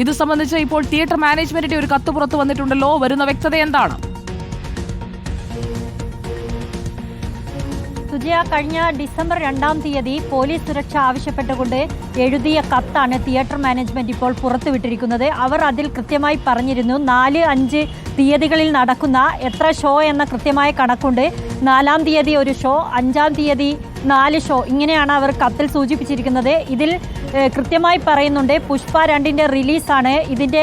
ഇത് സംബന്ധിച്ച് ഇപ്പോൾ തിയേറ്റർ മാനേജ്മെന്റിന്റെ ഒരു കത്ത് പുറത്തു വന്നിട്ടുണ്ടല്ലോ. വരുന്ന വ്യക്തത എന്താണ്? സുജയ, കഴിഞ്ഞ ഡിസംബർ 2-ാം തീയതി പോലീസ് സുരക്ഷ ആവശ്യപ്പെട്ടുകൊണ്ട് എഴുതിയ കത്താണ് തിയേറ്റർ മാനേജ്മെന്റ് ഇപ്പോൾ പുറത്തുവിട്ടിരിക്കുന്നത്. അവർ അതിൽ കൃത്യമായി പറഞ്ഞിരുന്നു 4-5 തീയതികളിൽ നടക്കുന്ന എത്ര ഷോ എന്ന കൃത്യമായ കണക്കുണ്ട്. 4-ാം തീയതി ഒരു ഷോ, 5-ാം തീയതി 4 ഷോ, ഇങ്ങനെയാണ് അവർ കത്തിൽ സൂചിപ്പിച്ചിരിക്കുന്നത്. ഇതിൽ കൃത്യമായി പറയുന്നുണ്ട് പുഷ്പ 2ന്റെ റിലീസാണ്. ഇതിൻ്റെ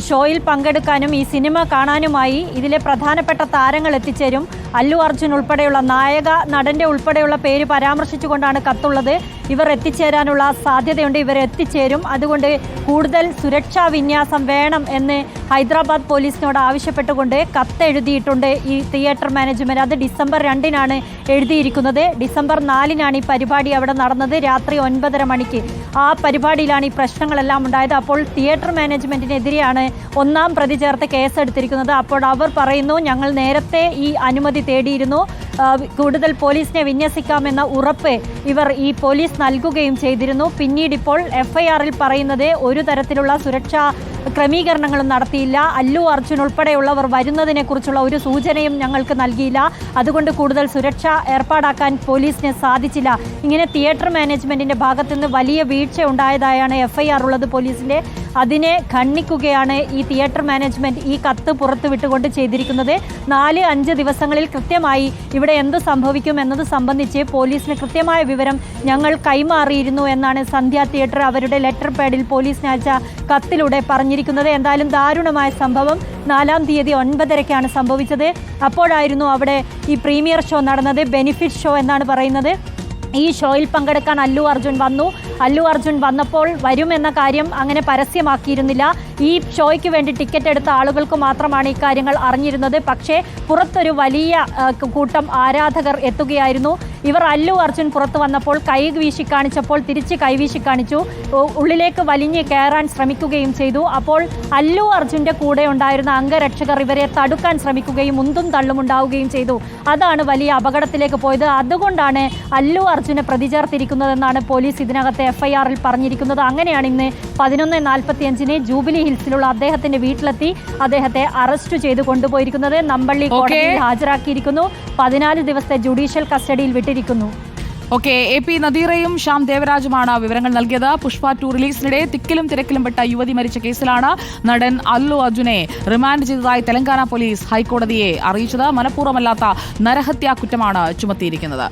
ഷോയിൽ പങ്കെടുക്കാനും ഈ സിനിമ കാണാനുമായി ഇതിലെ പ്രധാനപ്പെട്ട താരങ്ങൾ എത്തിച്ചേരും. അല്ലു അർജുൻ ഉൾപ്പെടെയുള്ള നായക നടൻ്റെ ഉൾപ്പെടെയുള്ള പേര് പരാമർശിച്ചുകൊണ്ടാണ് കത്തുള്ളത്. ഇവർ എത്തിച്ചേരാനുള്ള സാധ്യതയുണ്ട്, ഇവർ എത്തിച്ചേരും. അതുകൊണ്ട് കൂടുതൽ സുരക്ഷാ വിന്യാസം വേണം എന്ന് ഹൈദരാബാദ് പോലീസിനോട് ആവശ്യപ്പെട്ടുകൊണ്ട് കത്തെഴുതിയിട്ടുണ്ട് ഈ തിയേറ്റർ മാനേജ്മെൻറ്റ്. അത് ഡിസംബർ 2-നാണ് എഴുതിയിരിക്കുന്നത്. ഡിസംബർ 4-നാണ് ഈ പരിപാടി അവിടെ നടന്നത്, രാത്രി 9:30 മണിക്ക്. ആ പരിപാടിയിലാണ് ഈ പ്രശ്നങ്ങളെല്ലാം ഉണ്ടായത്. അപ്പോൾ തിയേറ്റർ മാനേജ്മെൻറ്റിനെതിരെയാണ് 1-ാം പ്രതി ചേർത്ത് കേസെടുത്തിരിക്കുന്നത്. അപ്പോൾ അവർ പറയുന്നു ഞങ്ങൾ നേരത്തെ ഈ അനുമതി തേടിയിരുന്നു, കൂടുതൽ പോലീസിനെ വിന്യസിക്കാമെന്ന ഉറപ്പ് ഇവർ ഈ പോലീസ് നൽകുകയും ചെയ്തിരുന്നു. പിന്നീട് ഇപ്പോൾ FIR-ൽ പറയുന്നത് ഒരു തരത്തിലുള്ള സുരക്ഷാ ക്രമീകരണങ്ങളും നടത്തിയില്ല, അല്ലു അർജുൻ ഉൾപ്പെടെയുള്ളവർ വരുന്നതിനെക്കുറിച്ചുള്ള ഒരു സൂചനയും ഞങ്ങൾക്ക് നൽകിയില്ല, അതുകൊണ്ട് കൂടുതൽ സുരക്ഷ ഏർപ്പാടാക്കാൻ പോലീസിന് സാധിച്ചില്ല. ഇങ്ങനെ തിയേറ്റർ മാനേജ്മെൻറ്റിൻ്റെ ഭാഗത്തുനിന്ന് വലിയ വീഴ്ച ഉണ്ടായതായാണ് FIR ഉള്ളത് പോലീസിൻ്റെ. അതിനെ ഖണ്ഡിക്കുകയാണ് ഈ തിയേറ്റർ മാനേജ്മെൻറ്റ് ഈ കത്ത് പുറത്തുവിട്ടുകൊണ്ട് ചെയ്തിരിക്കുന്നത്. 4-5 ദിവസങ്ങളിൽ കൃത്യമായി ഇവിടെ എന്ത് സംഭവിക്കും എന്നത് സംബന്ധിച്ച് പോലീസിന് കൃത്യമായ വിവരം ഞങ്ങൾ കൈമാറിയിരുന്നു എന്നാണ് സന്ധ്യ തിയേറ്റർ അവരുടെ ലെറ്റർ പാഡിൽ പോലീസിന് അയച്ച കത്തിലൂടെ പറഞ്ഞിരിക്കുന്നത്. എന്തായാലും ദാരുണമായ സംഭവം 4-ാം തീയതി 9:30-ക്കാണ് സംഭവിച്ചത്. അപ്പോഴായിരുന്നു അവിടെ ഈ പ്രീമിയർ ഷോ നടന്നത്, ബെനിഫിറ്റ് ഷോ എന്നാണ് പറയുന്നത്. ഈ ഷോയിൽ പങ്കെടുക്കാൻ അല്ലു അർജുൻ വന്നു. അല്ലു അർജുൻ വന്നപ്പോൾ വരുമെന്ന കാര്യം അങ്ങനെ പരസ്യമാക്കിയിരുന്നില്ല. ഈ ഷോയ്ക്ക് വേണ്ടി ടിക്കറ്റ് എടുത്ത ആളുകൾക്ക് മാത്രമാണ് ഇക്കാര്യങ്ങൾ അറിഞ്ഞിരുന്നത്. പക്ഷേ പുറത്തൊരു വലിയ കൂട്ടം ആരാധകർ എത്തുകയായിരുന്നു. ഇവർ അല്ലു അർജുൻ പുറത്തു വന്നപ്പോൾ കൈ വീശി കാണിച്ചപ്പോൾ തിരിച്ച് കൈവീശി കാണിച്ചു, ഉള്ളിലേക്ക് വലിഞ്ഞ് കയറാൻ ശ്രമിക്കുകയും ചെയ്തു. അപ്പോൾ അല്ലു അർജുൻ്റെ കൂടെ ഉണ്ടായിരുന്ന അംഗരക്ഷകർ ഇവരെ തടുക്കാൻ ശ്രമിക്കുകയും ഉന്തും തള്ളും ഉണ്ടാവുകയും ചെയ്തു. അതാണ് വലിയ അപകടത്തിലേക്ക് പോയത്. അതുകൊണ്ടാണ് അല്ലു അർജുനെ പ്രതി ചേർത്തിരിക്കുന്നതെന്നാണ് പോലീസ് ഇതിനകത്തെ FIR-ൽ പറഞ്ഞിരിക്കുന്നത്. അങ്ങനെയാണ് ഇന്ന് 11:45-ന് ജൂബിലി ഹിൽസിലുള്ള അദ്ദേഹത്തിന്റെ വീട്ടിലെത്തി അദ്ദേഹത്തെ അറസ്റ്റ് ചെയ്ത് കൊണ്ടുപോയിരിക്കുന്നത്. നമ്പള്ളി കോടതിയിൽ ഹാജരാക്കിയിരിക്കുന്നു. 14 ദിവസത്തെ ജുഡീഷ്യൽ കസ്റ്റഡിയിൽ വിട്ടിരിക്കുന്നു. AP നദീറയും ശ്യാം ദേവരാജുമാണ് വിവരങ്ങൾ നൽകിയത്. പുഷ്പ 2 റിലീസിനിടെ തിക്കിലും തിരക്കിലും പെട്ട യുവതി മരിച്ച കേസിലാണ് നടൻ അല്ലു അർജുനെ റിമാൻഡ് ചെയ്തതായി തെലങ്കാന പോലീസ് ഹൈക്കോടതിയെ അറിയിച്ചത്. മനഃപൂർവ്വമല്ലാത്ത നരഹത്യാ കുറ്റമാണ് ചുമത്തിയിരിക്കുന്നത്.